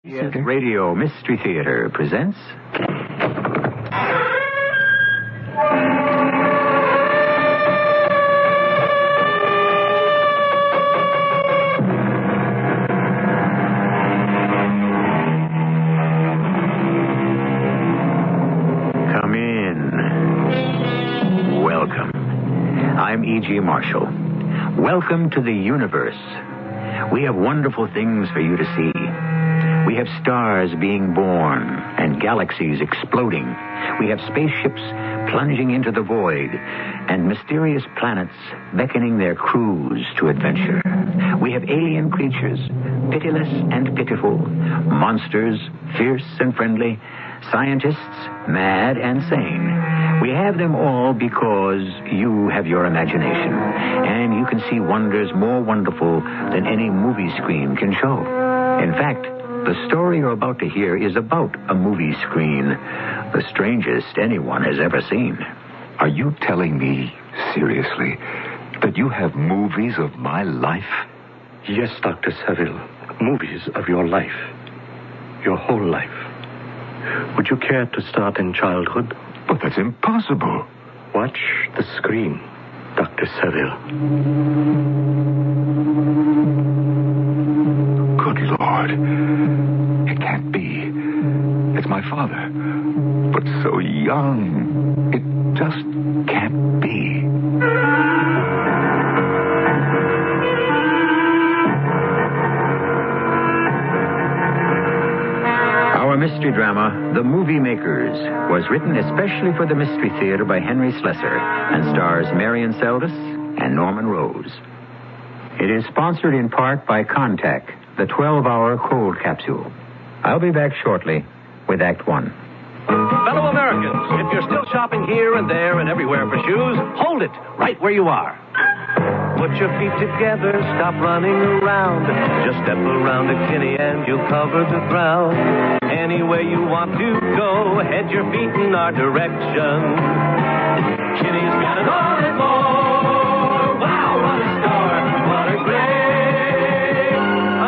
CBS Radio Mystery Theater presents... Come in. Welcome. I'm E.G. Marshall. Welcome to the universe. We have wonderful things for you to see. We have stars being born and galaxies exploding. We have spaceships plunging into the void and mysterious planets beckoning their crews to adventure. We have alien creatures, pitiless and pitiful, monsters, fierce and friendly, scientists, mad and sane. We have them all because you have your imagination, and you can see wonders more wonderful than any movie screen can show. In fact, the story you're about to hear is about a movie screen, the strangest anyone has ever seen. Are you telling me, seriously, that you have movies of my life? Yes, Dr. Seville. Movies of your life. Your whole life. Would you care to start in childhood? But that's impossible. Watch the screen, Dr. Seville. Good Lord. It can't be. It's my father. But so young. It just can't be. Our mystery drama, The Movie Makers, was written especially for the Mystery Theater by Henry Slesser and stars Marion Seldes and Norman Rose. It is sponsored in part by Contact, the 12-hour cold capsule. I'll be back shortly with Act One. Fellow Americans, if you're still shopping here and there and everywhere for shoes, hold it right where you are. Put your feet together, stop running around. Just step around a Kinney and you'll cover the ground. Anywhere you want to go, head your feet in our direction. Kinney's got it all and more. Wow, what a store, what a great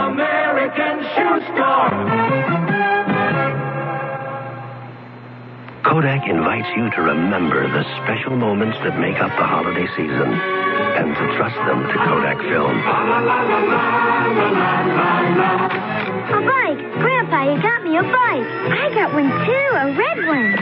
American shoe store. Kodak invites you to remember the special moments that make up the holiday season and to trust them to Kodak film. A bike. Grandpa, you got me a bike. I got one, too, a red one.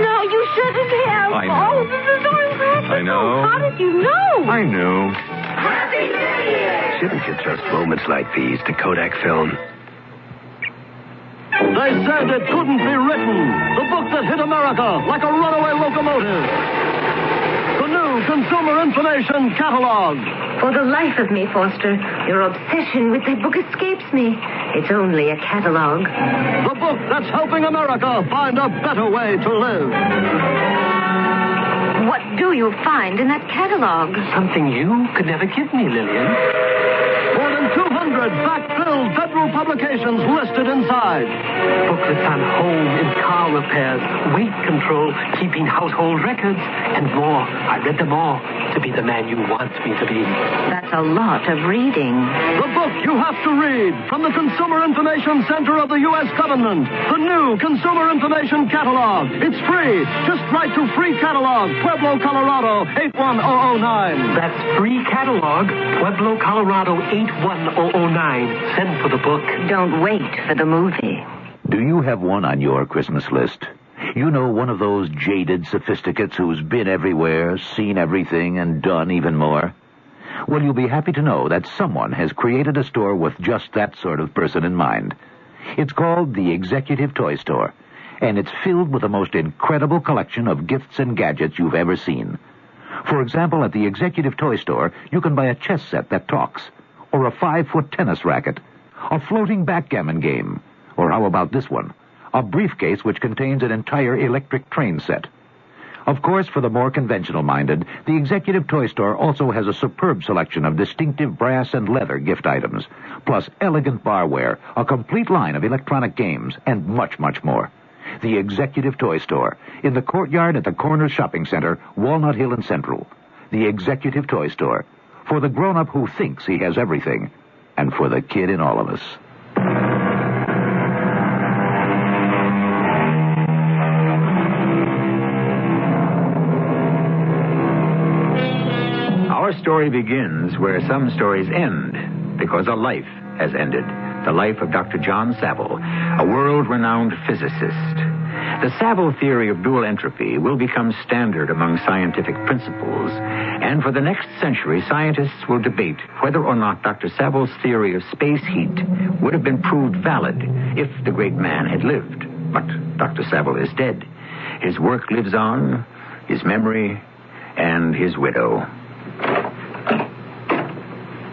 No, you shouldn't have. I know. Oh, this is so impressive. I know. How did you know? I knew. Happy New Year. Shouldn't you trust moments like these to Kodak film? They said it couldn't be written. The book that hit America like a runaway locomotive. The new Consumer Information Catalog. For the life of me, Foster, your obsession with that book escapes me. It's only a catalog. The book that's helping America find a better way to live. What do you find in that catalog? Something you could never give me, Lillian. More than 200 fact-filled federal publications listed inside. Booklets on home and car repairs, weight control, keeping household records, and more. I read them all to be the man you want me to be. That's a lot of reading. The book you have to read from the Consumer Information Center of the U.S. government. The new Consumer Information Catalog. It's free. Just write to Free Catalog, Pueblo, Colorado, 81009. That's Free Catalog, Pueblo, Colorado, 81009. Send for the book. Don't wait for the movie. Do you have one on your Christmas list? You know, one of those jaded sophisticates who's been everywhere, seen everything, and done even more? Well, you'll be happy to know that someone has created a store with just that sort of person in mind. It's called the Executive Toy Store, and it's filled with the most incredible collection of gifts and gadgets you've ever seen. For example, at the Executive Toy Store, you can buy a chess set that talks, or a 5-foot tennis racket, a floating backgammon game, or how about this one? A briefcase which contains an entire electric train set. Of course, for the more conventional-minded, the Executive Toy Store also has a superb selection of distinctive brass and leather gift items, plus elegant barware, a complete line of electronic games, and much, much more. The Executive Toy Store, in the courtyard at the Corners Shopping Center, Walnut Hill and Central. The Executive Toy Store, For the grown-up who thinks he has everything, and for the kid in all of us. Our story begins where some stories end, because a life has ended. The life of Dr. John Saville, a world-renowned physicist. The Saville theory of dual entropy will become standard among scientific principles, and for the next century, scientists will debate whether or not Dr. Saville's theory of space heat would have been proved valid if the great man had lived. But Dr. Saville is dead. His work lives on, his memory, and his widow.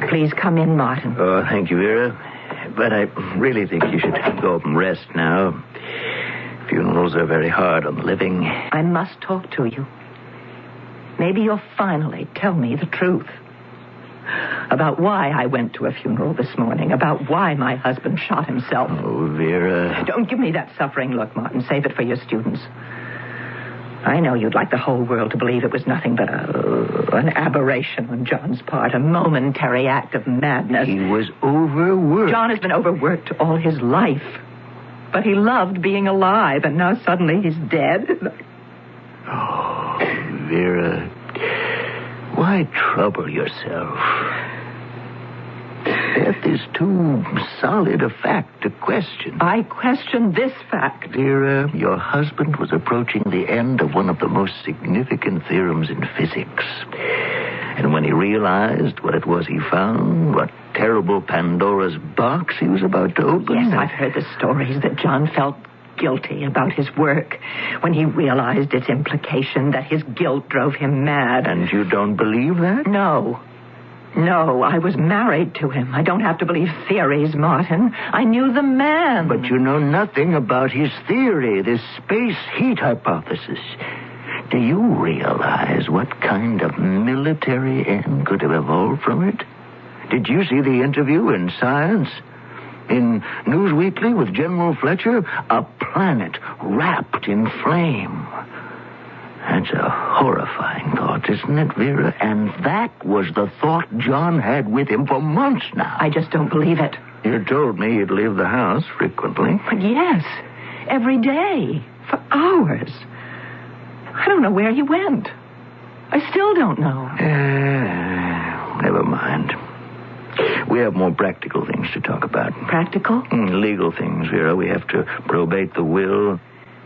Please come in, Martin. Oh, thank you, Vera. But I really think you should go up and rest now. Funerals are very hard on the living. I must talk to you. Maybe you'll finally tell me the truth. About why I went to a funeral this morning. About why my husband shot himself. Oh, Vera. Don't give me that suffering look, Martin. Save it for your students. I know you'd like the whole world to believe it was nothing but an aberration on John's part, a momentary act of madness. He was overworked. John has been overworked all his life. But he loved being alive, and now suddenly he's dead. Oh, Vera, why trouble yourself? Death is too solid a fact to question. I question this fact. Vera, your husband was approaching the end of one of the most significant theorems in physics. And when he realized what it was he found, what terrible Pandora's box he was about to open... Yes, I've heard the stories that John felt guilty about his work when he realized its implication, that his guilt drove him mad. And you don't believe that? No, I was married to him. I don't have to believe theories, Martin. I knew the man. But you know nothing about his theory, this space heat hypothesis. Do you realize what kind of military end could have evolved from it? Did you see the interview in Science? In Newsweekly with General Fletcher? A planet wrapped in flame. That's a horrifying thought, isn't it, Vera? And that was the thought John had with him for months now. I just don't believe it. You told me he'd leave the house frequently. But yes, every day, for hours. I don't know where he went. I still don't know. Never mind. We have more practical things to talk about. Practical? Legal things, Vera. We have to probate the will,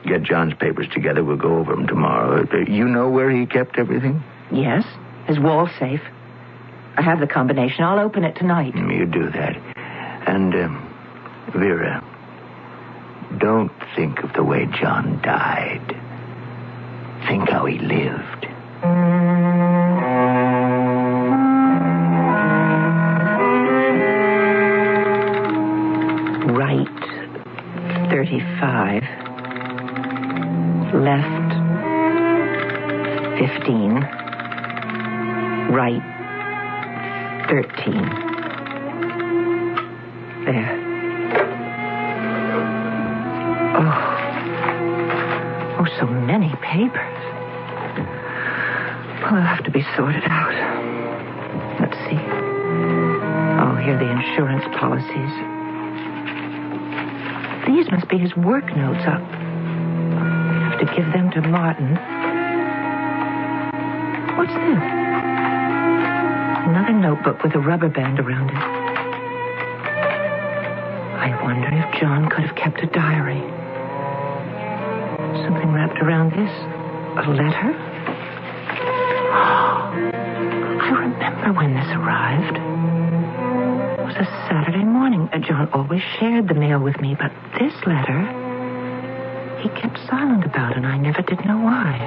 get John's papers together. We'll go over them tomorrow. You know where he kept everything? Yes, his wall safe. I have the combination. I'll open it tonight. You do that. And, Vera, don't think of the way John died. Think how he lived. Right 35. Left 15. Right 13. There. Oh, so many papers. Well, they'll have to be sorted out. Let's see. Oh, here are the insurance policies. These must be his work notes. I'll have to give them to Martin. What's this? Another notebook with a rubber band around it. I wonder if John could have kept a diary. Something wrapped around this. A letter? I remember when this arrived. It was a Saturday morning. John always shared the mail with me, but this letter he kept silent about, and I never did know why.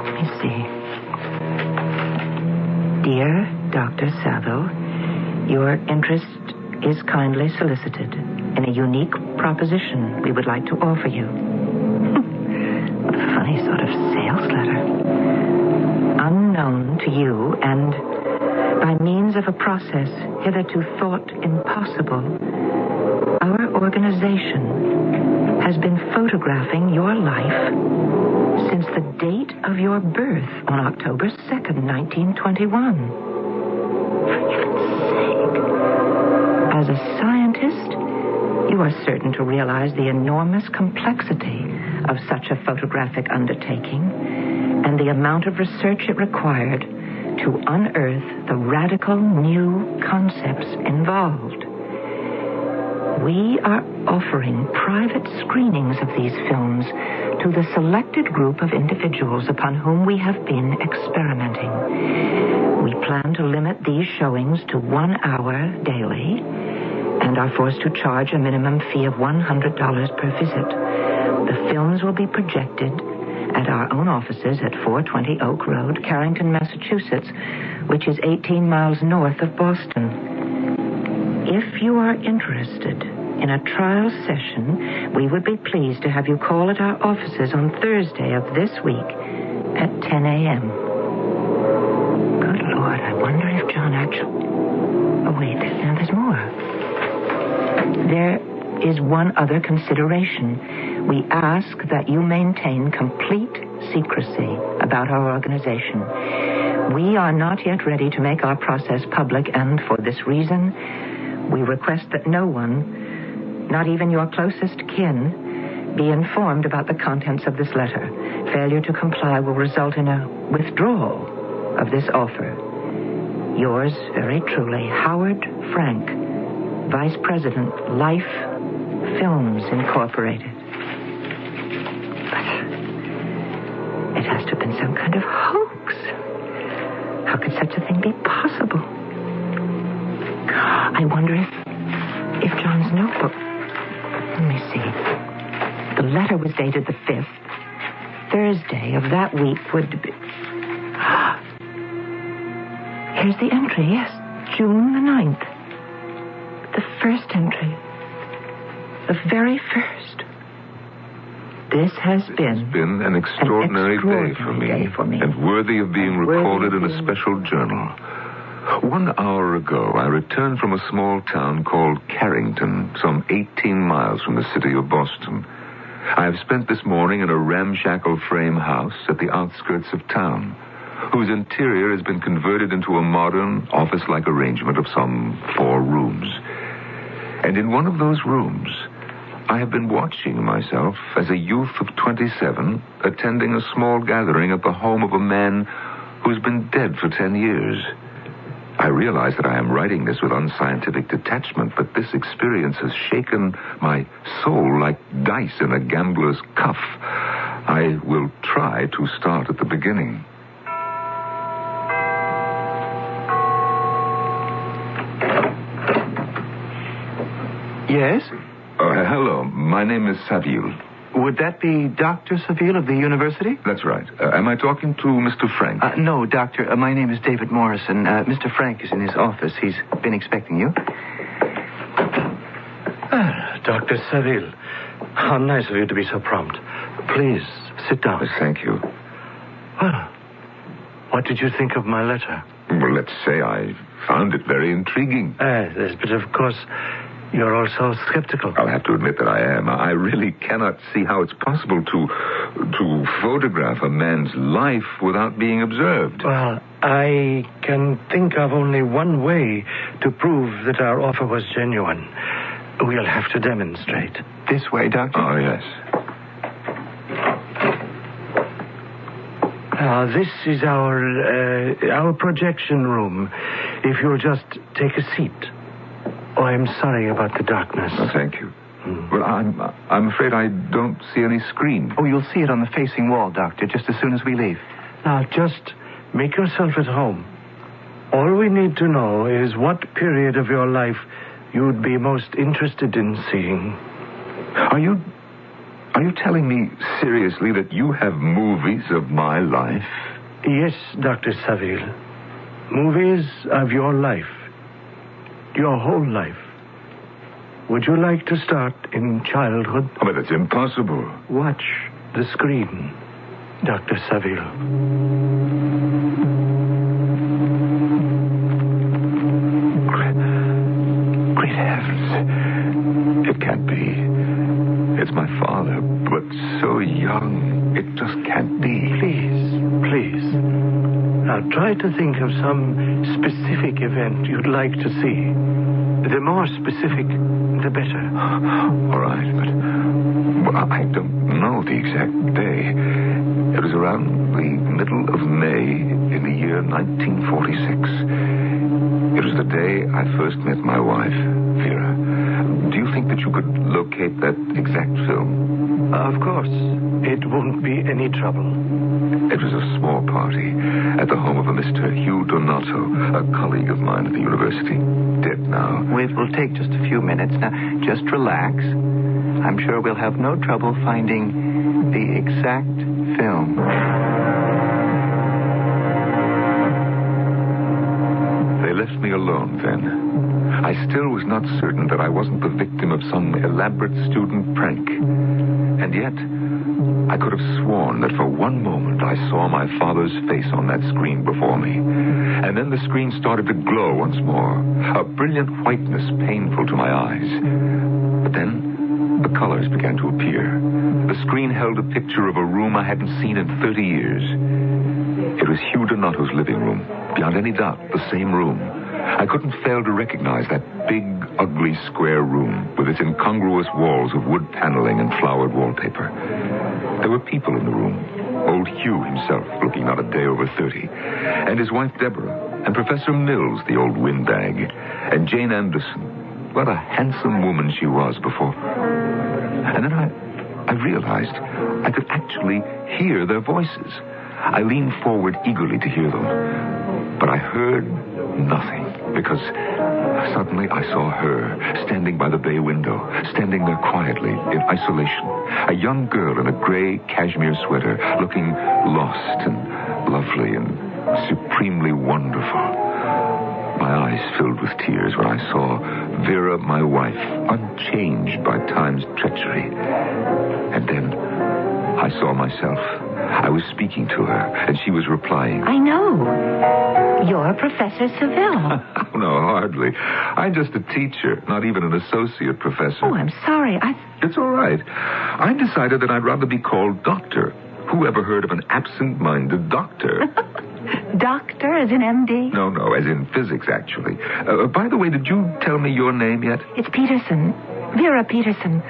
Let me see. Dear Dr. Saville, your interest is kindly solicited in a unique proposition we would like to offer you. What a funny sort of sales letter. Unknown to you and by means of a process hitherto thought impossible, our organization has been photographing your life since the date of your birth on October 2nd, 1921. As a scientist, you are certain to realize the enormous complexity of such a photographic undertaking and the amount of research it required to unearth the radical new concepts involved. We are offering private screenings of these films to the selected group of individuals upon whom we have been experimenting. We plan to limit these showings to 1 hour daily and are forced to charge a minimum fee of $100 per visit. The films will be projected at our own offices at 420 Oak Road, Carrington, Massachusetts, which is 18 miles north of Boston. If you are interested in a trial session, we would be pleased to have you call at our offices on Thursday of this week at 10 a.m. Good Lord, I wonder if John actually... Oh, wait, there's more. There is one other consideration. We ask that you maintain complete secrecy about our organization. We are not yet ready to make our process public, and for this reason, we request that no one, not even your closest kin, be informed about the contents of this letter. Failure to comply will result in a withdrawal of this offer. Yours very truly, Howard Frank, Vice President, Life Films Incorporated. It has to have been some kind of hoax. How could such a thing be possible? I wonder if John's notebook... Let me see. The letter was dated the 5th. Thursday of that week would be... Here's the entry, yes. June the 9th. The first entry. The very first. This has been an extraordinary day for me, and worthy of being recorded in a special journal. 1 hour ago, I returned from a small town called Carrington, some 18 miles from the city of Boston. I have spent this morning in a ramshackle frame house at the outskirts of town, whose interior has been converted into a modern, office-like arrangement of some 4 rooms. And in one of those rooms, I have been watching myself as a youth of 27 attending a small gathering at the home of a man who's been dead for 10 years. I realize that I am writing this with unscientific detachment, but this experience has shaken my soul like dice in a gambler's cuff. I will try to start at the beginning. Yes? Hello, my name is Saville. Would that be Dr. Saville of the university? That's right. Am I talking to Mr. Frank? No, Doctor. My name is David Morrison. Mr. Frank is in his office. He's been expecting you. Dr. Saville, how nice of you to be so prompt. Please, sit down. Thank you. Well, what did you think of my letter? Well, let's say I found it very intriguing. Yes, but of course... You're also skeptical. I'll have to admit that I am. I really cannot see how it's possible to photograph a man's life without being observed. Well, I can think of only one way to prove that our offer was genuine. We'll have to demonstrate. This way, Doctor? Oh, yes. This is our projection room. If you'll just take a seat. Oh, I'm sorry about the darkness. Oh, thank you. Well, I'm afraid I don't see any screen. Oh, you'll see it on the facing wall, Doctor, just as soon as we leave. Now, just make yourself at home. All we need to know is what period of your life you'd be most interested in seeing. Are you telling me seriously that you have movies of my life? Yes, Dr. Saville. Movies of your life. Your whole life. Would you like to start in childhood? Oh, but it's impossible. Watch the screen, Dr. Saville. Great heavens. It can't be. It's my father, but so young. It just can't be. Please. Now Try to think of some specific event you'd like to see. The more specific, the better. All right, but I don't know the exact day. It was around the middle of May in the year 1946. It was the day I first met my wife, Vera. Do you think that you could locate that exact film? Of course. It won't be any trouble. It was a small party at the home of a Mr. Hugh Donato, a colleague of mine at the university. Dead now. It will take just a few minutes. Now, just relax. I'm sure we'll have no trouble finding the exact film. They left me alone then. I still was not certain that I wasn't the victim of some elaborate student prank. And yet, I could have sworn that for one moment I saw my father's face on that screen before me. And then the screen started to glow once more, a brilliant whiteness painful to my eyes. But then, the colors began to appear. The screen held a picture of a room I hadn't seen in 30 years. It was Hugh Donato's living room, beyond any doubt, the same room. I couldn't fail to recognize that big, ugly square room with its incongruous walls of wood paneling and flowered wallpaper. There were people in the room. Old Hugh himself, looking not a day over 30, and his wife Deborah, and Professor Mills, the old windbag, and Jane Anderson. What a handsome woman she was before. And then I realized I could actually hear their voices. I leaned forward eagerly to hear them, but I heard nothing, because suddenly I saw her standing by the bay window, standing there quietly in isolation. A young girl in a gray cashmere sweater, looking lost and lovely and supremely wonderful. My eyes filled with tears when I saw Vera, my wife, unchanged by time's treachery. And then I saw myself. I was speaking to her, and she was replying. I know. You're Professor Seville. No, hardly. I'm just a teacher, not even an associate professor. Oh, I'm sorry. It's all right. I decided that I'd rather be called doctor. Who ever heard of an absent-minded doctor? Doctor, as in MD? No, as in physics, actually. By the way, did you tell me your name yet? It's Peterson. Vera Peterson.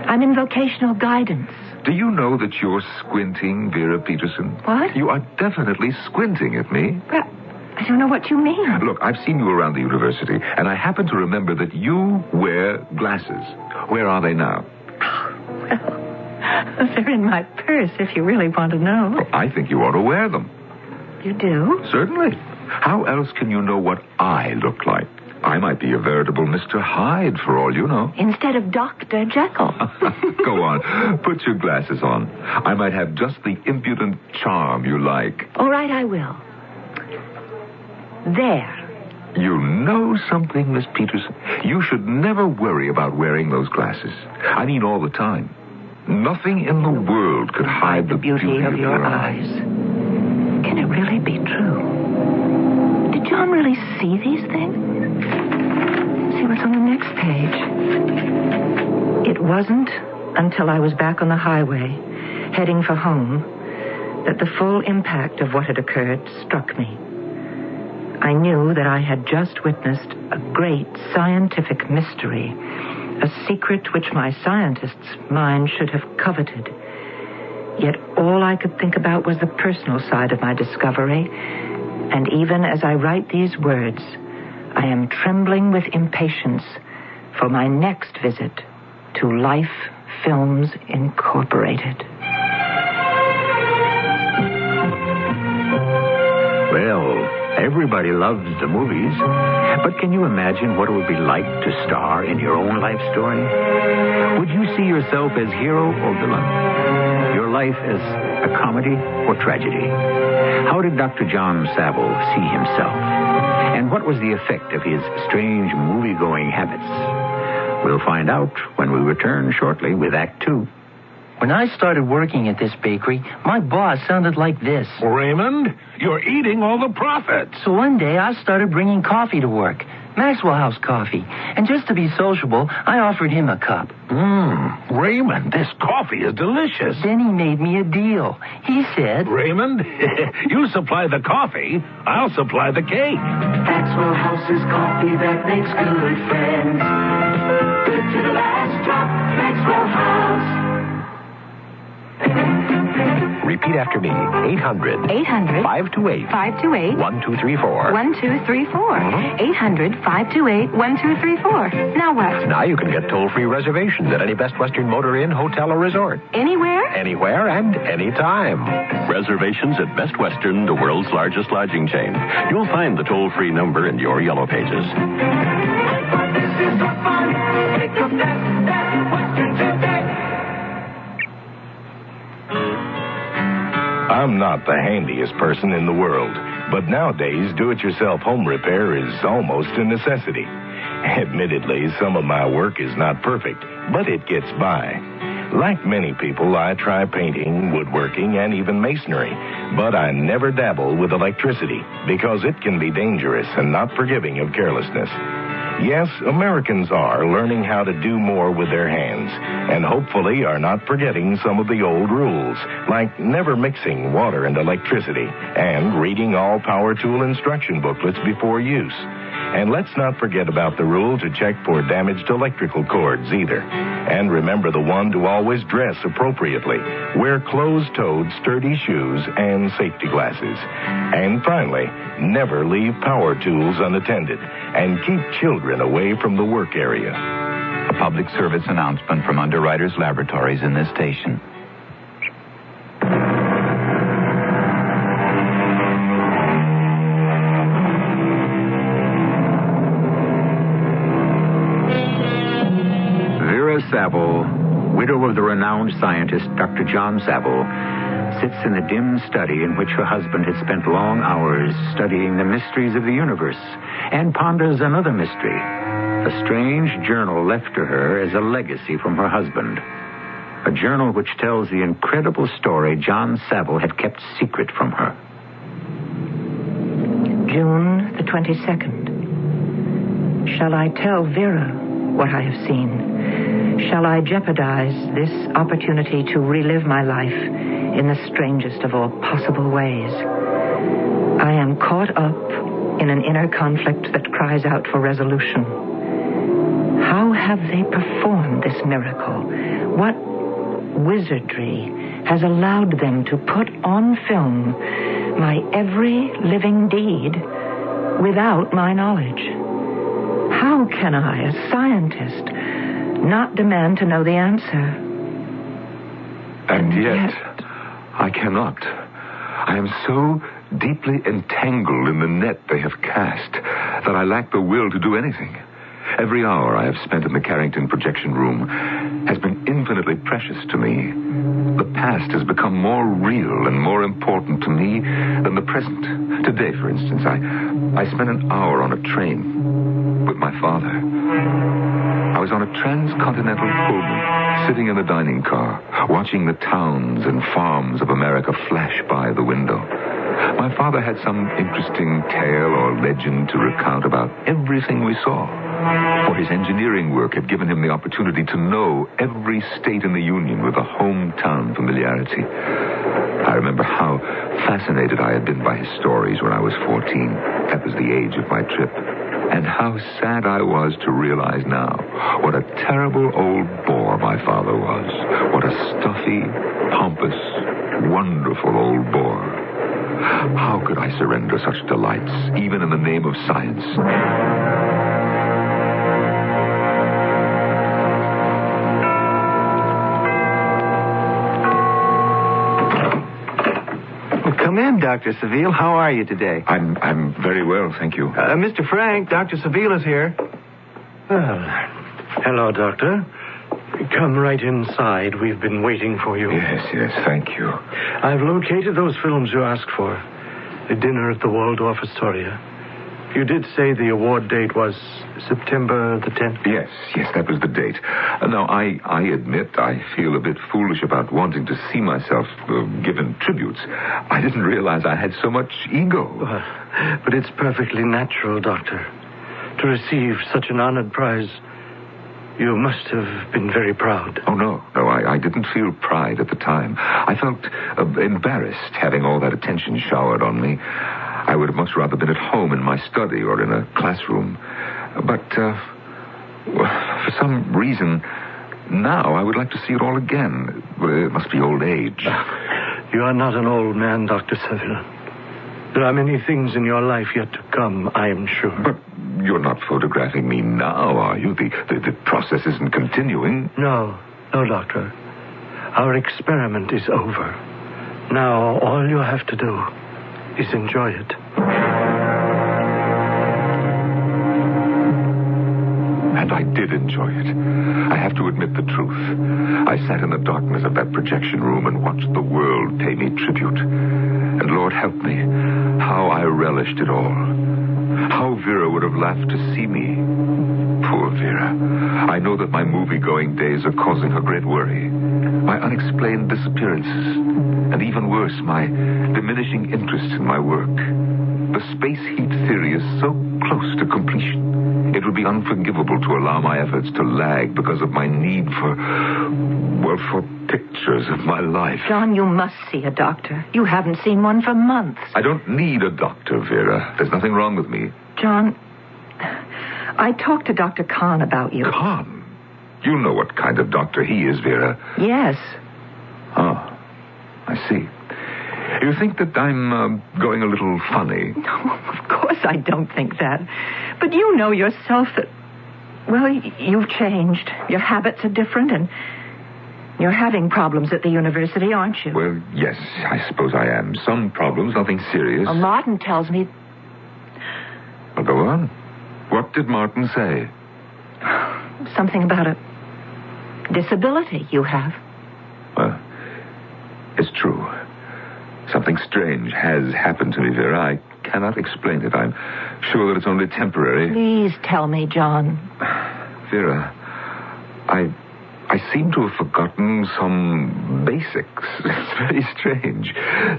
I'm in vocational guidance. Do you know that you're squinting, Vera Peterson? What? You are definitely squinting at me. But I don't know what you mean. Look, I've seen you around the university, and I happen to remember that you wear glasses. Where are they now? Well, they're in my purse, if you really want to know. Well, I think you ought to wear them. You do? Certainly. How else can you know what I look like? I might be a veritable Mr. Hyde, for all you know. Instead of Dr. Jekyll. Go on. Put your glasses on. I might have just the impudent charm you like. All right, I will. There. You know something, Miss Peterson? You should never worry about wearing those glasses. I mean all the time. Nothing in the world could hide the beauty of your eyes. Can it really be true? Did John really see these things? See what's on the next page. It wasn't until I was back on the highway, heading for home, that the full impact of what had occurred struck me. I knew that I had just witnessed a great scientific mystery, a secret which my scientist's mind should have coveted. Yet all I could think about was the personal side of my discovery, and even as I write these words, I am trembling with impatience for my next visit to Life Films Incorporated. Well, everybody loves the movies, but can you imagine what it would be like to star in your own life story? Would you see yourself as hero or villain? Your life as a comedy or tragedy? How did Dr. John Saville see himself? And what was the effect of his strange movie-going habits? We'll find out when we return shortly with Act 2. When I started working at this bakery, my boss sounded like this. Raymond, you're eating all the profits. So one day I started bringing coffee to work. Maxwell House coffee. And just to be sociable, I offered him a cup. Raymond, this coffee is delicious. Then he made me a deal. He said... Raymond, you supply the coffee, I'll supply the cake. Maxwell House is coffee that makes good friends. Good to the last drop, Maxwell House. Repeat after me. 800. 800. 528. 528. 1234. 1234. 800 528 1234. Now what? Now you can get toll-free reservations at any Best Western Motor Inn, hotel, or resort. Anywhere? Anywhere and anytime. Reservations at Best Western, the world's largest lodging chain. You'll find the toll-free number in your yellow pages. I'm not the handiest person in the world, but nowadays do-it-yourself home repair is almost a necessity. Admittedly, some of my work is not perfect, but it gets by. Like many people, I try painting, woodworking, and even masonry, but I never dabble with electricity because it can be dangerous and not forgiving of carelessness. Yes, Americans are learning how to do more with their hands, and hopefully are not forgetting some of the old rules, like never mixing water and electricity, and reading all power tool instruction booklets before use. And let's not forget about the rule to check for damaged electrical cords either. And remember the one to always dress appropriately. Wear closed-toed, sturdy shoes and safety glasses. And finally, never leave power tools unattended. And keep children away from the work area. A public service announcement from Underwriters Laboratories in this station. Saville, widow of the renowned scientist Dr. John Saville, sits in the dim study in which her husband had spent long hours studying the mysteries of the universe and ponders another mystery, a strange journal left to her as a legacy from her husband. A journal which tells the incredible story John Saville had kept secret from her. June the 22nd. Shall I tell Vera what I have seen? Shall I jeopardize this opportunity to relive my life in the strangest of all possible ways? I am caught up in an inner conflict that cries out for resolution. How have they performed this miracle? What wizardry has allowed them to put on film my every living deed without my knowledge? How can I, a scientist, not demand to know the answer? And yet, I cannot. I am so deeply entangled in the net they have cast that I lack the will to do anything. Every hour I have spent in the Carrington projection room has been infinitely precious to me. The past has become more real and more important to me than the present. Today, for instance, I spent an hour on a train with my father. I was on a transcontinental Pullman, sitting in the dining car, watching the towns and farms of America flash by the window. My father had some interesting tale or legend to recount about everything we saw. For his engineering work had given him the opportunity to know every state in the Union with a hometown familiarity. I remember how fascinated I had been by his stories when I was 14. That was the age of my trip. And how sad I was to realize now what a terrible old bore my father was. What a stuffy, pompous, wonderful old bore. How could I surrender such delights, even in the name of science? Come in, Dr. Seville. How are you today? I'm very well, thank you. Mr. Frank, Dr. Seville is here. Hello, Doctor. Come right inside. We've been waiting for you. Yes, thank you. I've located those films you asked for. The dinner at the Waldorf Astoria. You did say the award date was September the 10th? Yes, that was the date. Now, I admit I feel a bit foolish about wanting to see myself given tributes. I didn't realize I had so much ego. But it's perfectly natural, Doctor. to receive such an honored prize. You must have been very proud. Oh, no, I didn't feel pride at the time. I felt embarrassed having all that attention showered on me. I would have much rather been at home in my study or in a classroom. But, for some reason, now I would like to see it all again. It must be old age. You are not an old man, Dr. Seville. There are many things in your life yet to come, I am sure. But you're not photographing me now, are you? The process isn't continuing. No, Doctor. Our experiment is over. Now, all you have to do is enjoy it. And I did enjoy it. I have to admit the truth. I sat in the darkness of that projection room and watched the world pay me tribute. And Lord help me, how I relished it all. How Vera would have laughed to see me. Poor Vera. I know that my movie-going days are causing her great worry. My unexplained disappearances. And even worse, my diminishing interest in my work. The space heat theory is so close to completion. It would be unforgivable to allow my efforts to lag because of my need for pictures of my life. John, you must see a doctor. You haven't seen one for months. I don't need a doctor, Vera. There's nothing wrong with me. John, I talked to Dr. Kahn about you. Kahn? You know what kind of doctor he is, Vera. Yes. Oh, I see. You think that I'm going a little funny? No, of course I don't think that. But you know yourself that, well, you've changed. Your habits are different, and you're having problems at the university, aren't you? Well, yes, I suppose I am. Some problems, nothing serious. Well, Martin tells me... Well, go on. What did Martin say? Something about a disability you have. Well, it's true. Something strange has happened to me, Vera. I cannot explain it. I'm sure that it's only temporary. Please tell me, John. Vera, I seem to have forgotten some basics. It's very strange.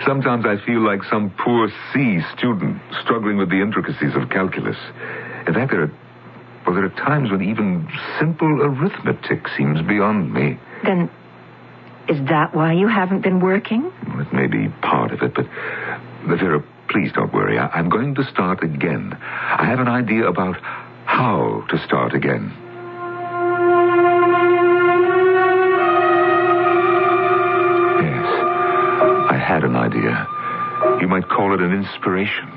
Sometimes I feel like some poor C student struggling with the intricacies of calculus. In fact, there are times when even simple arithmetic seems beyond me. Then, is that why you haven't been working? Well, it may be part of it, but Vera, please don't worry. I'm going to start again. I have an idea about how to start again. I had an idea. You might call it an inspiration.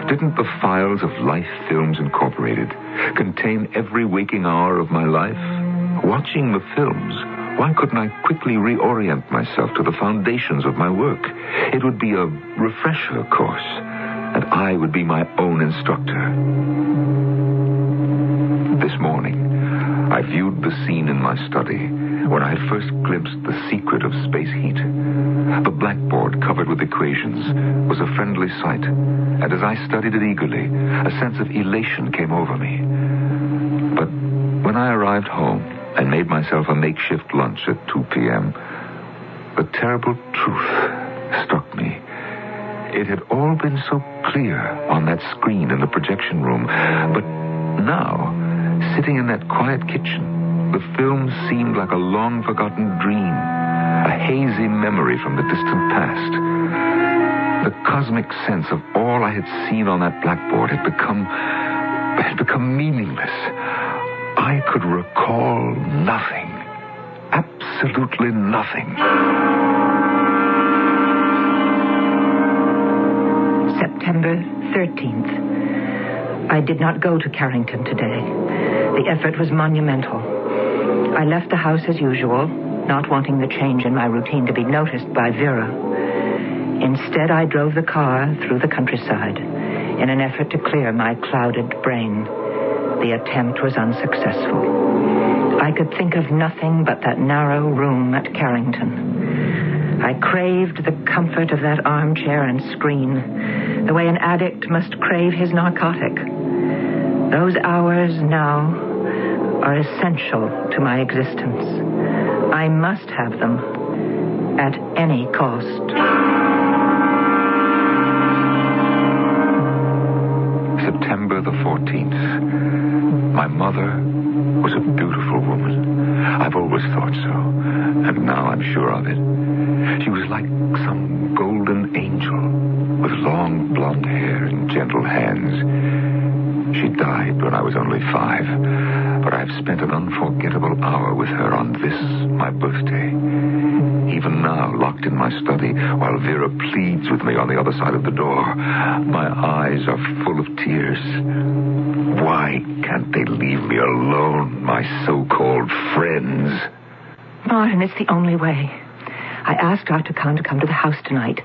Didn't the files of Life Films Incorporated contain every waking hour of my life? Watching the films, why couldn't I quickly reorient myself to the foundations of my work? It would be a refresher course, and I would be my own instructor. This morning, I viewed the scene in my study when I had first glimpsed the secret of space heat. The blackboard covered with equations was a friendly sight, and as I studied it eagerly, a sense of elation came over me. But when I arrived home and made myself a makeshift lunch at 2 p.m., the terrible truth struck me. It had all been so clear on that screen in the projection room, but now, sitting in that quiet kitchen, the film seemed like a long-forgotten dream, a hazy memory from the distant past. The cosmic sense of all I had seen on that blackboard had become meaningless. I could recall nothing. Absolutely nothing. September 13th. I did not go to Carrington today. The effort was monumental. I left the house as usual, not wanting the change in my routine to be noticed by Vera. Instead, I drove the car through the countryside in an effort to clear my clouded brain. The attempt was unsuccessful. I could think of nothing but that narrow room at Carrington. I craved the comfort of that armchair and screen, the way an addict must crave his narcotic. Those hours now are essential to my existence. I must have them at any cost. September the 14th. My mother was a beautiful woman. I've always thought so, and now I'm sure of it. She was like some golden angel with long blonde hair and gentle hands. She died when I was only 5, but I've spent an unforgettable hour with her on this, my birthday. Even now, locked in my study, while Vera pleads with me on the other side of the door, my eyes are full of tears. Why can't they leave me alone, my so-called friends? Martin, it's the only way. I asked Dr. Kahn to come to the house tonight,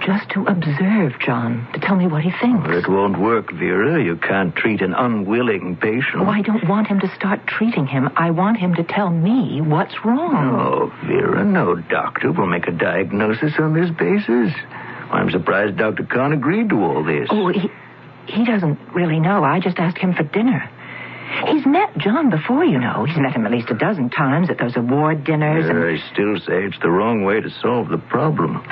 just to observe John, to tell me what he thinks. Well, it won't work, Vera. You can't treat an unwilling patient. Oh, I don't want him to start treating him. I want him to tell me what's wrong. No, Vera, no doctor will make a diagnosis on this basis. I'm surprised Dr. Kahn agreed to all this. Oh, he doesn't really know. I just asked him for dinner. He's met John before, you know. He's met him at least a dozen times at those award dinners. I still say it's the wrong way to solve the problem.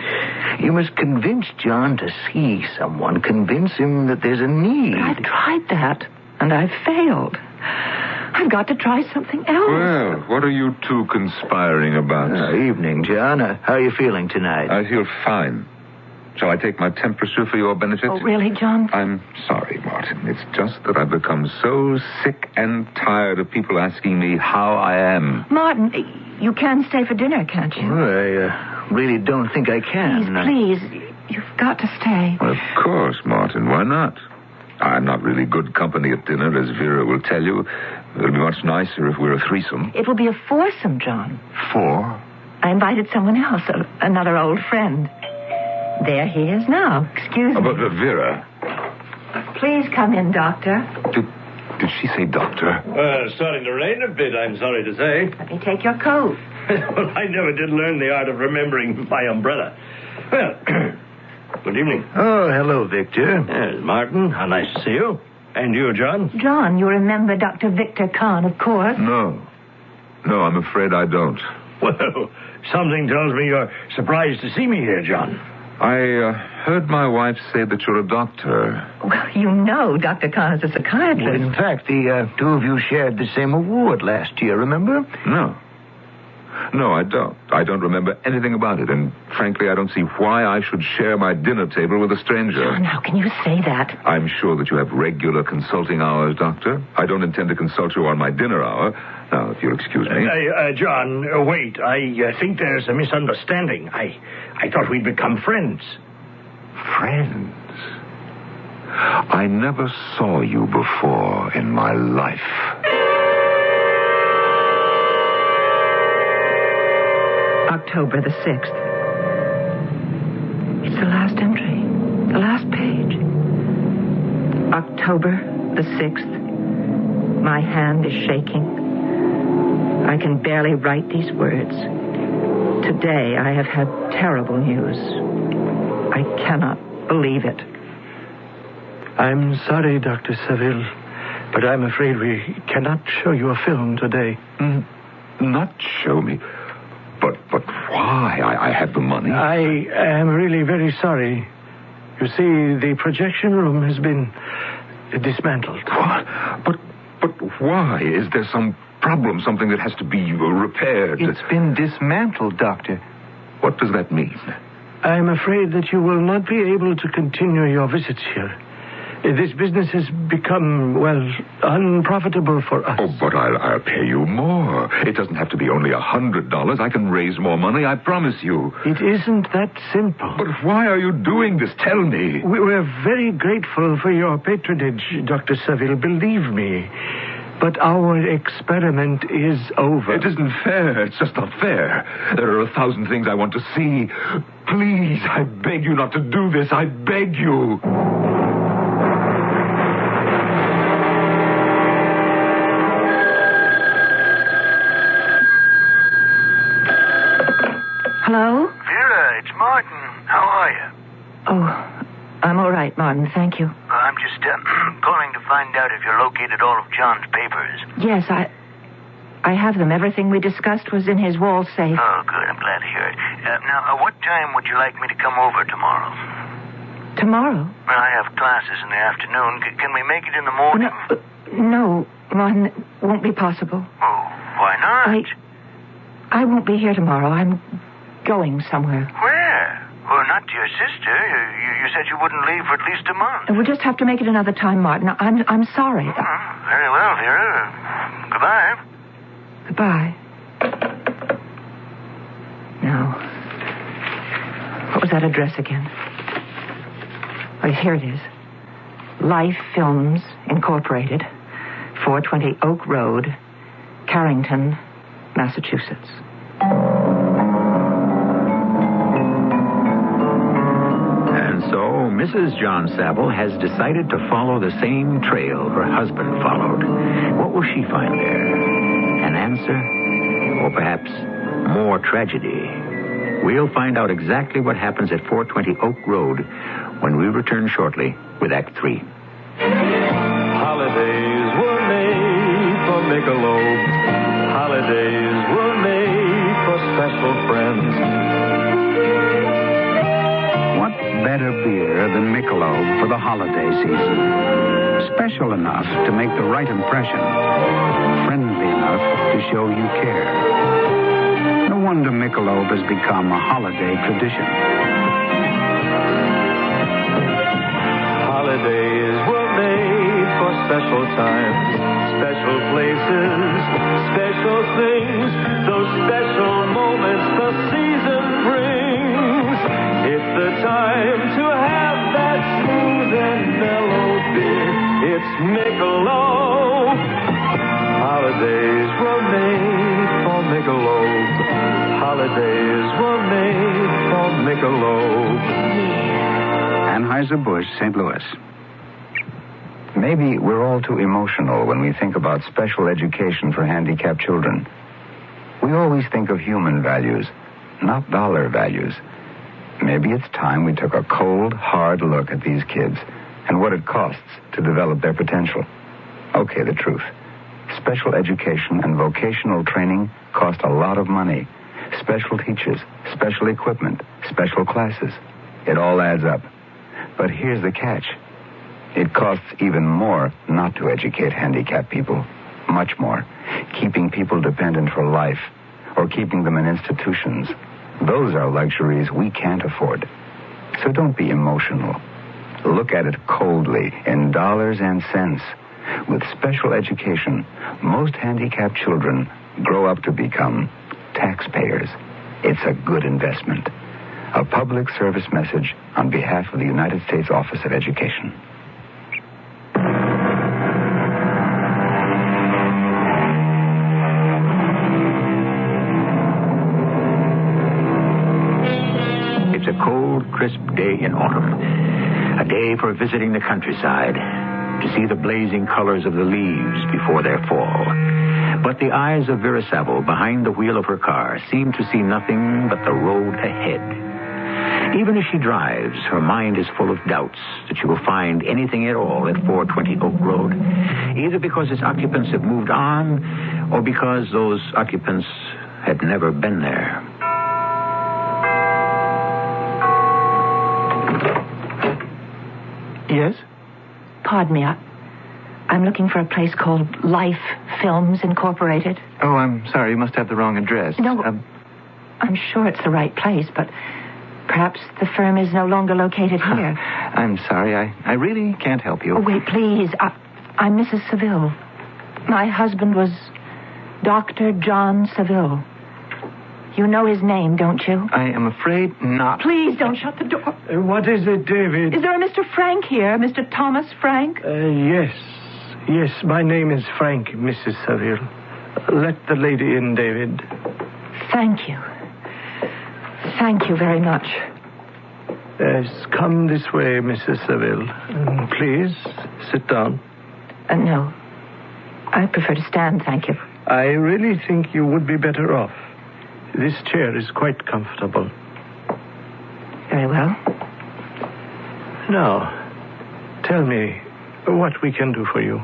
You must convince John to see someone. Convince him that there's a need. I've tried that, and I've failed. I've got to try something else. Well, what are you two conspiring about? Evening, John. How are you feeling tonight? I feel fine. Shall I take my temperature for your benefit? Oh, really, John? I'm sorry, Martin. It's just that I've become so sick and tired of people asking me how I am. Martin, you can stay for dinner, can't you? Well, I really don't think I can. Please, you've got to stay. Well, of course, Martin. Why not? I'm not really good company at dinner, as Vera will tell you. It'll be much nicer if we're a threesome. It will be a foursome, John. 4? I invited someone else, another old friend. There he is now. Excuse me. But Vera. Please come in, Doctor. Did she say doctor? Starting to rain a bit, I'm sorry to say. Let me take your coat. Well, I never did learn the art of remembering my umbrella. Well, good evening. Oh, hello, Victor. Yes, Martin, how nice to see you. And you, John? John, you remember Dr. Victor Kahn, of course. No, I'm afraid I don't. Well, something tells me you're surprised to see me here, John. I heard my wife say that you're a doctor. Well, you know Dr. Kahn is a psychiatrist. Well, in fact, the two of you shared the same award last year, remember? No, I don't. I don't remember anything about it, and frankly, I don't see why I should share my dinner table with a stranger. John, how can you say that? I'm sure that you have regular consulting hours, Doctor. I don't intend to consult you on my dinner hour. Now, if you'll excuse me. John, wait. I think there's a misunderstanding. I thought we'd become friends. Friends? I never saw you before in my life. October the 6th. It's the last entry. The last page. October the 6th. My hand is shaking. I can barely write these words. Today I have had terrible news. I cannot believe it. I'm sorry, Dr. Saville, but I'm afraid we cannot show you a film today. Not show me? But why? I have the money. I am really very sorry. You see, the projection room has been dismantled. What? But why? Is there some problem, something that has to be repaired? It's been dismantled, Doctor. What does that mean? I'm afraid that you will not be able to continue your visits here. This business has become, unprofitable for us. Oh, but I'll pay you more. It doesn't have to be only $100. I can raise more money, I promise you. It isn't that simple. But why are you doing this? Tell me. We're very grateful for your patronage, Dr. Saville, believe me. But our experiment is over. It isn't fair. It's just not fair. There are 1,000 things I want to see. Please, I beg you not to do this. I beg you. Hello? Vera, it's Martin. How are you? Oh, I'm all right, Martin. Thank you. I'm just calling to find out if you located all of John's papers. Yes, I have them. Everything we discussed was in his wall safe. Oh, good. I'm glad to hear it. Now, what time would you like me to come over tomorrow? Tomorrow? Well, I have classes in the afternoon. Can we make it in the morning? No, One won't be possible. Oh, why not? I won't be here tomorrow. I'm going somewhere. Where? Well, not to your sister. You said you wouldn't leave for at least a month. We'll just have to make it another time, Martin. I'm sorry. Very well, Vera. Goodbye. Goodbye. Now, what was that address again? Oh, here it is. Life Films Incorporated, 420 Oak Road, Carrington, Massachusetts. And so, Mrs. John Saville has decided to follow the same trail her husband followed. What will she find there? An answer? Or perhaps more tragedy? We'll find out exactly what happens at 420 Oak Road when we return shortly with Act 3. Holidays were made for Michelob. Holidays were made for special friends. What better beer than Michelob for the holiday season? Special enough to make the right impression. Friendly enough to show you care. No wonder Michelob has become a holiday tradition. Holidays were made for special times, special places, special things, those special moments the season brings. It's the time to have that smooth and mellow beer. It's Michelob. Holidays were made for Michelob. Holidays were made for Michelob. Anheuser-Busch, St. Louis. Maybe we're all too emotional when we think about special education for handicapped children. We always think of human values, not dollar values. Maybe it's time we took a cold, hard look at these kids and what it costs to develop their potential. Okay, the truth. Special education and vocational training cost a lot of money. Special teachers, special equipment, special classes. It all adds up. But here's the catch. It costs even more not to educate handicapped people. Much more. Keeping people dependent for life or keeping them in institutions. Those are luxuries we can't afford. So don't be emotional. Look at it coldly in dollars and cents. With special education, most handicapped children grow up to become taxpayers. It's a good investment. A public service message on behalf of the United States Office of Education. It's a cold, crisp day in autumn. A day for visiting the countryside, to see the blazing colors of the leaves before their fall. But the eyes of Vera Saville behind the wheel of her car seem to see nothing but the road ahead. Even as she drives, her mind is full of doubts that she will find anything at all at 420 Oak Road, either because its occupants have moved on or because those occupants had never been there. Yes? Pardon me, I'm looking for a place called Life Films Incorporated. Oh, I'm sorry. You must have the wrong address. No, I'm sure it's the right place, but perhaps the firm is no longer located here. I'm sorry. I really can't help you. Oh, wait, please. I'm Mrs. Saville. My husband was Dr. John Saville. You know his name, don't you? I am afraid not. Please don't shut the door. What is it, David? Is there a Mr. Frank here? Mr. Thomas Frank? Yes. Yes, my name is Frank, Mrs. Saville. Let the lady in, David. Thank you. Thank you very much. Yes, come this way, Mrs. Saville. Please, sit down. No. I prefer to stand, thank you. I really think you would be better off. This chair is quite comfortable. Very well. Now, tell me what we can do for you,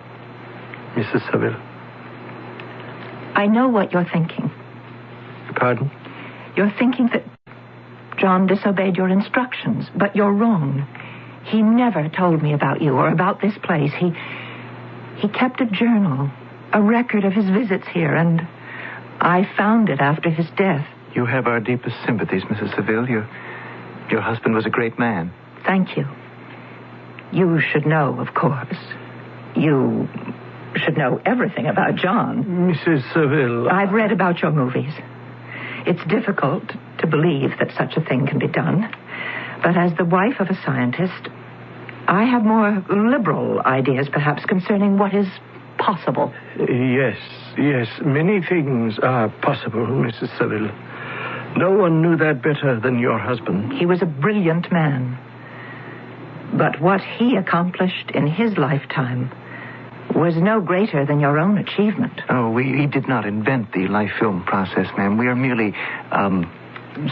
Mrs. Saville. I know what you're thinking. Pardon? You're thinking that John disobeyed your instructions, but you're wrong. He never told me about you or about this place. He kept a journal a record of his visits here, and I found it after his death. You have our deepest sympathies, Mrs. Seville. Your husband was a great man. Thank you. You should know, of course. You should know everything about John. Mrs. Seville... I've read about your movies. It's difficult to believe that such a thing can be done. But as the wife of a scientist, I have more liberal ideas, perhaps, concerning what is possible. Yes. Many things are possible, Mrs. Seville. No one knew that better than your husband. He was a brilliant man. But what he accomplished in his lifetime was no greater than your own achievement. Oh, we did not invent the life film process, ma'am. We are merely,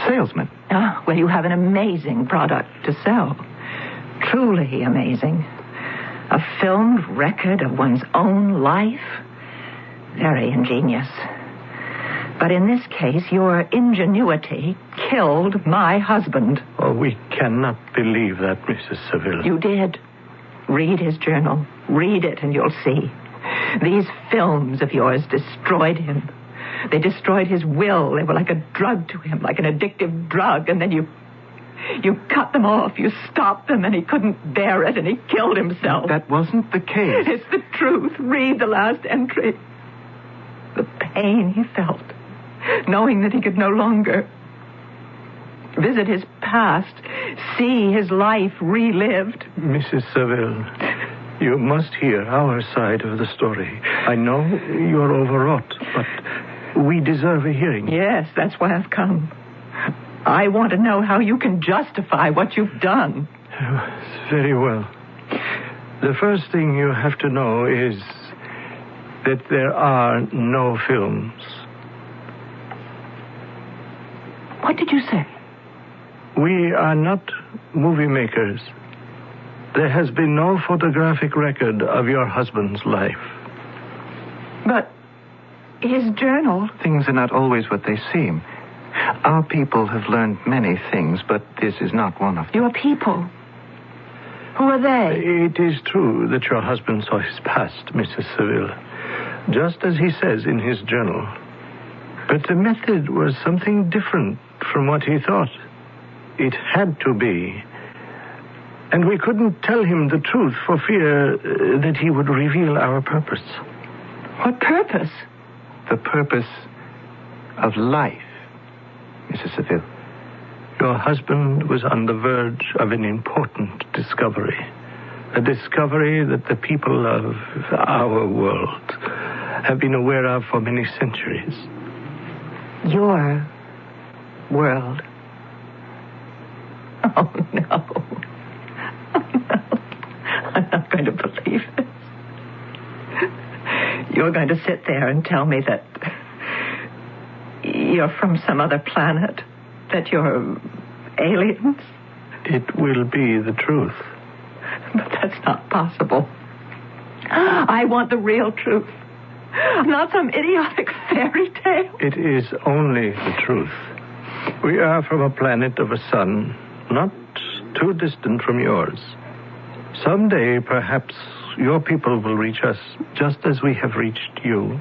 salesmen. Ah, well, you have an amazing product to sell. Truly amazing. A filmed record of one's own life. Very ingenious. But in this case, your ingenuity killed my husband. Oh, we cannot believe that, Mrs. Seville. You did. Read his journal. Read it and you'll see. These films of yours destroyed him. They destroyed his will. They were like a drug to him, like an addictive drug. And then you cut them off. You stopped them, and he couldn't bear it, and he killed himself. That wasn't the case. It's the truth. Read the last entry. The pain he felt, knowing that he could no longer visit his past, see his life relived. Mrs. Seville, you must hear our side of the story. I know you're overwrought, but we deserve a hearing. Yes, that's why I've come. I want to know how you can justify what you've done. Very well. The first thing you have to know is that there are no films. What did you say? We are not movie makers. There has been no photographic record of your husband's life. But his journal... Things are not always what they seem. Our people have learned many things, but this is not one of them. Your people? Who are they? It is true that your husband saw his past, Mrs. Seville, just as he says in his journal. But the method was something different from what he thought. It had to be. And we couldn't tell him the truth for fear that he would reveal our purpose. What purpose? The purpose of life, Mrs. Seville. Your husband was on the verge of an important discovery. A discovery that the people of our world have been aware of for many centuries. Your world? Oh, no. Oh, no. I'm not going to believe this. You're going to sit there and tell me that you're from some other planet, that you're aliens? It will be the truth. But that's not possible. I want the real truth, not some idiotic fairy tale. It is only the truth. We are from a planet of a sun, not too distant from yours. Someday, perhaps, your people will reach us just as we have reached you.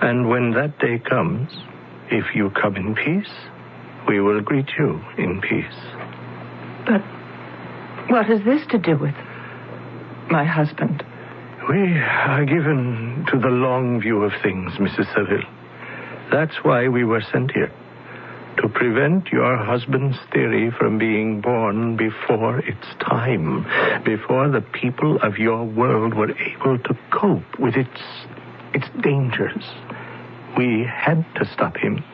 And when that day comes, if you come in peace, we will greet you in peace. But what has this to do with my husband? We are given to the long view of things, Mrs. Seville. That's why we were sent here. To prevent your husband's theory from being born before its time, before the people of your world were able to cope with its dangers. We had to stop him.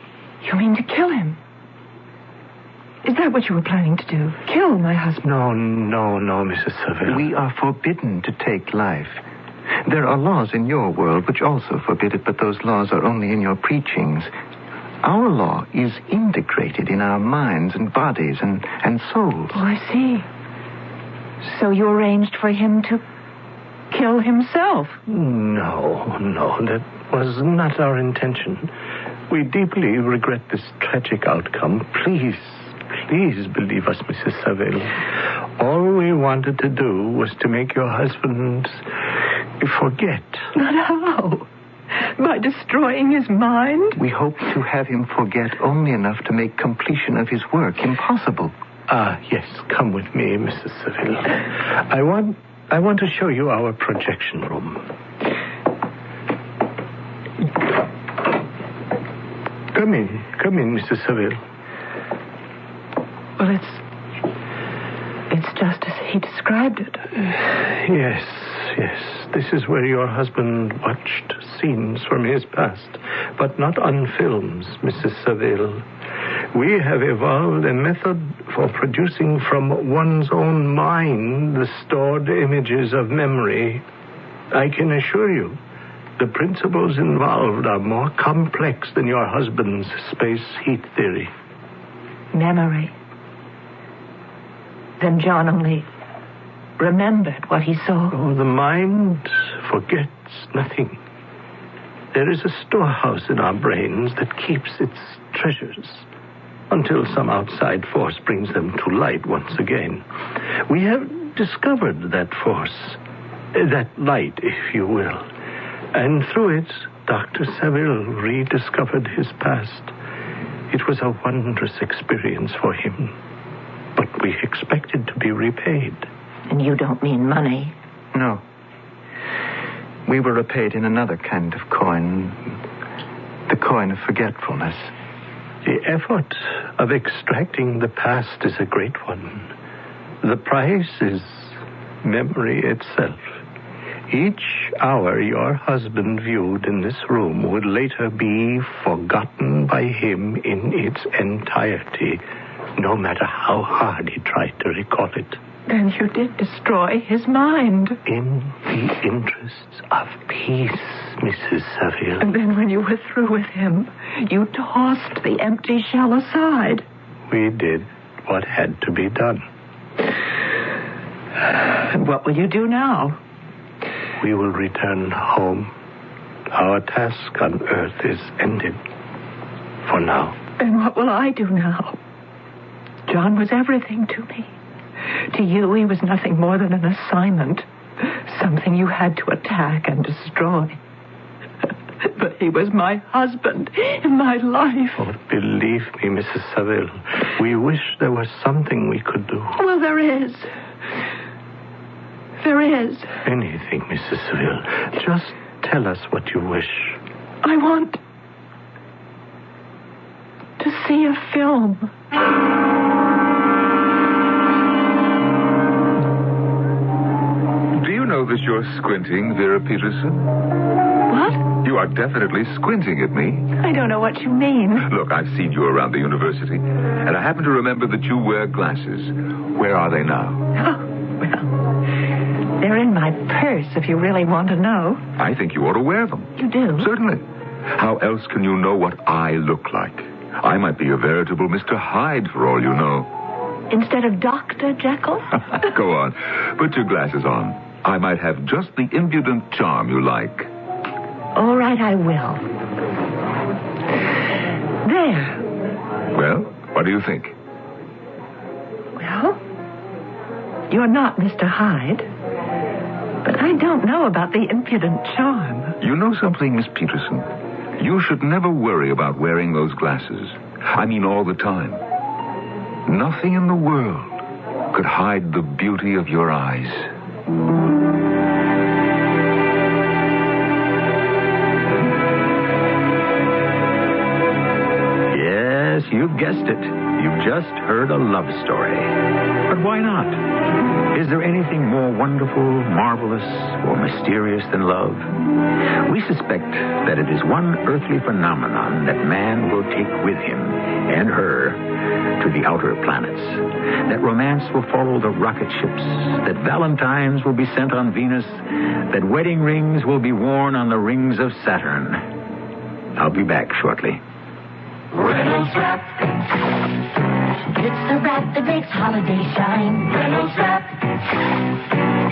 You mean to kill him? Is that what you were planning to do? Kill my husband? No, Mrs. Seville. We are forbidden to take life. There are laws in your world which also forbid it, but those laws are only in your preachings. Our law is integrated in our minds and bodies and souls. Oh, I see. So you arranged for him to kill himself? No, that was not our intention. We deeply regret this tragic outcome. Please believe us, Mrs. Seville. All we wanted to do was to make your husband forget. But how? By destroying his mind? We hope to have him forget only enough to make completion of his work impossible. Yes. Come with me, Mrs. Seville. I want to show you our projection room. Come in, Mrs. Seville. Well, it's just as he described it. Yes. This is where your husband watched scenes from his past, but not on films, Mrs. Seville. We have evolved a method for producing from one's own mind the stored images of memory. I can assure you, the principles involved are more complex than your husband's space heat theory. Memory. Then John only remembered what he saw. Oh, the mind forgets nothing. There is a storehouse in our brains that keeps its treasures until some outside force brings them to light once again. We have discovered that force, that light, if you will. And through it, Dr. Seville rediscovered his past. It was a wondrous experience for him, but we expected to be repaid. And you don't mean money? No. We were repaid in another kind of coin, the coin of forgetfulness. The effort of extracting the past is a great one. The price is memory itself. Each hour your husband viewed in this room would later be forgotten by him in its entirety, no matter how hard he tried to recall it. Then you did destroy his mind. In the interests of peace, Mrs. Seville. And then when you were through with him, you tossed the empty shell aside. We did what had to be done. And what will you do now? We will return home. Our task on Earth is ended. For now. And what will I do now? John was everything to me. To you, he was nothing more than an assignment. Something you had to attack and destroy. But he was my husband in my life. Oh, believe me, Mrs. Seville, we wish there was something we could do. Well, there is. There is. Anything, Mrs. Seville. Just tell us what you wish. I want to see a film. Do you know that you're squinting, Vera Peterson? What? You are definitely squinting at me. I don't know what you mean. Look, I've seen you around the university, and I happen to remember that you wear glasses. Where are they now? Oh, well, they're in my purse, if you really want to know. I think you ought to wear them. You do? Certainly. How else can you know what I look like? I might be a veritable Mr. Hyde, for all you know. Instead of Dr. Jekyll? Go on. Put your glasses on. I might have just the impudent charm you like. All right, I will. There. Well, what do you think? Well, you're not Mr. Hyde, but I don't know about the impudent charm. You know something, Miss Peterson? You should never worry about wearing those glasses. I mean all the time. Nothing in the world could hide the beauty of your eyes. Yes, you've guessed it. You've just heard a love story. But why not? Is there anything more wonderful, marvelous, or mysterious than love? We suspect that it is one earthly phenomenon that man will take with him and her to the outer planets. That romance will follow the rocket ships. That valentines will be sent on Venus. That wedding rings will be worn on the rings of Saturn. I'll be back shortly. Reynolds Wrap. It's the wrap that makes holiday shine. Reynolds Wrap.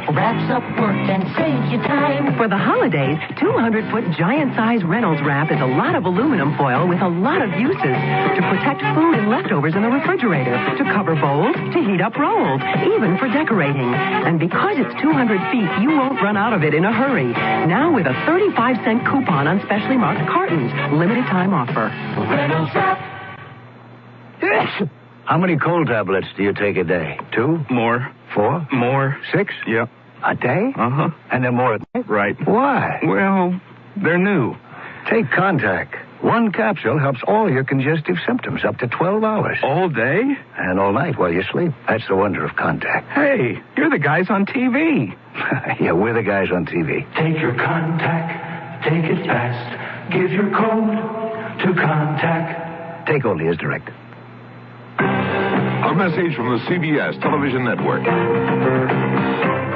Wraps up work and saves you time. For the holidays, 200-foot giant-size Reynolds Wrap is a lot of aluminum foil with a lot of uses. To protect food and leftovers in the refrigerator, to cover bowls, to heat up rolls, even for decorating. And because it's 200 feet, you won't run out of it in a hurry. Now with a 35-cent coupon on specially marked cartons. Limited time offer. Reynolds Wrap. How many cold tablets do you take a day? 2? More. 4? More. 6? Yep. A day? Uh-huh. And then more at night? Right. Why? Well, they're new. Take Contact. One capsule helps all your congestive symptoms up to 12 hours. All day? And all night while you sleep. That's the wonder of Contact. Hey, you're the guys on TV. Yeah, we're the guys on TV. Take your Contact. Take it fast. Give your code to Contact. Take only as directed. A message from the CBS television network.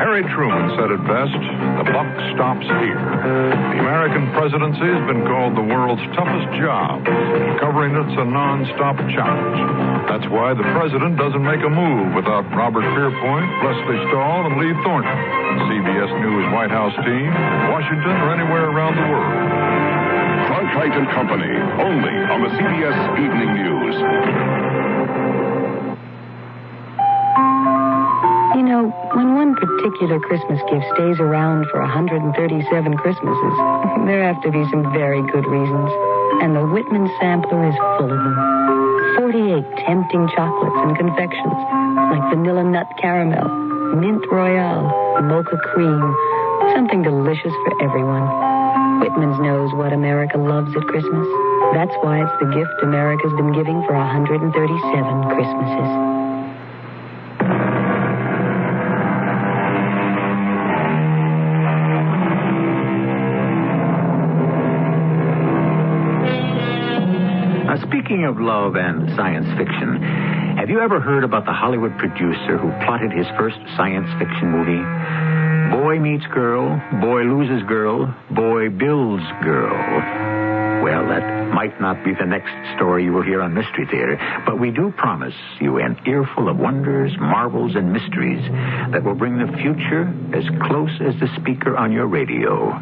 Harry Truman said it best, the buck stops here. The American presidency has been called the world's toughest job, and covering it's a non-stop challenge. That's why the president doesn't make a move without Robert Pierpoint, Leslie Stahl, and Lee Thornton, CBS News White House team, in Washington or anywhere around the world. Cronkite and Company, only on the CBS Evening News. You know, when one particular Christmas gift stays around for 137 Christmases, there have to be some very good reasons. And the Whitman sampler is full of them. 48 tempting chocolates and confections, like vanilla nut caramel, mint royale, mocha cream, something delicious for everyone. Whitman's knows what America loves at Christmas. That's why it's the gift America's been giving for 137 Christmases. Speaking of love and science fiction, have you ever heard about the Hollywood producer who plotted his first science fiction movie? Boy meets girl, boy loses girl, boy builds girl. Well, that might not be the next story you will hear on Mystery Theater, but we do promise you an earful of wonders, marvels, and mysteries that will bring the future as close as the speaker on your radio.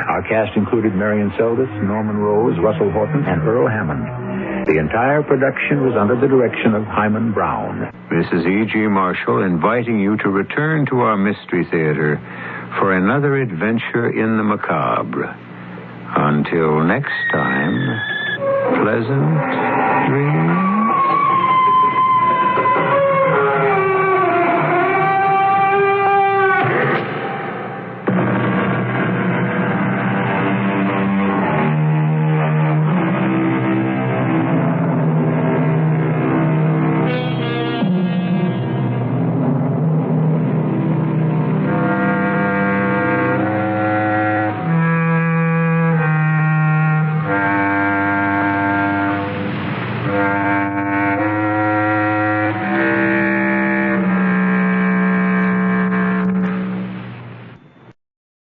Our cast included Marion Seldes, Norman Rose, Russell Horton, and Earl Hammond. The entire production was under the direction of Hyman Brown. This is E.G. Marshall inviting you to return to our Mystery Theater for another adventure in the macabre. Until next time, pleasant dreams.